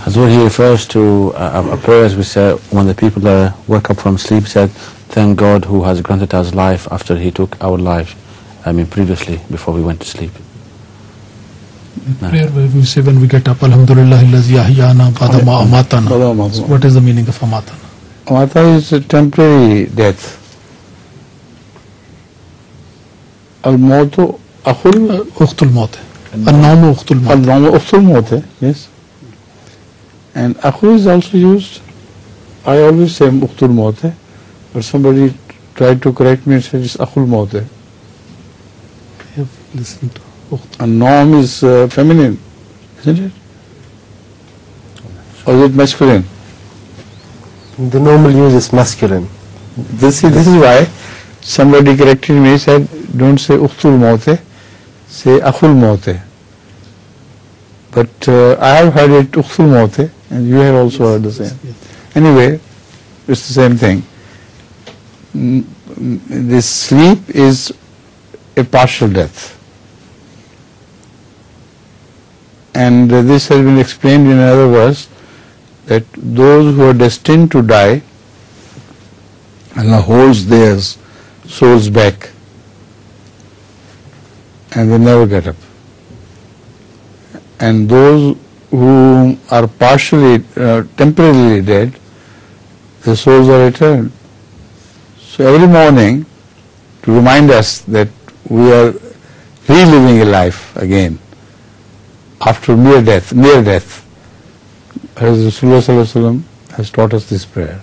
Hazur, he refers to a prayer which when the people woke up from sleep said, thank God who has granted us life after he took our life, previously, before we went to sleep. Prayer where we say when we get up, Alhamdulillah allazi ahyana ba'da ma amatana. What is the meaning of amatana? Amata is a temporary death. Al-mautu Ukhtul maut. An-nawmu ukhtul maut. Al-nawmu ukhtul maut, yes. And akhu is also used. I always say ukhtul maut, but somebody tried to correct me and said it's akhul maut. Listen to ukhtul. And nom is feminine, isn't it? Or is it masculine? The normal use is masculine. This is why somebody corrected me, said don't say ukhtul maut, say akhul maut. But I have heard it ukhtul maut, and you have also heard the same. Anyway, it's the same thing. This sleep is a partial death. And this has been explained in another verse, that those who are destined to die, Allah holds their souls back and they never get up. And those who are partially, temporarily dead, their souls are returned. So every morning, to remind us that we are reliving a life again after mere death, Hazrat Rasulullah ﷺ has taught us this prayer.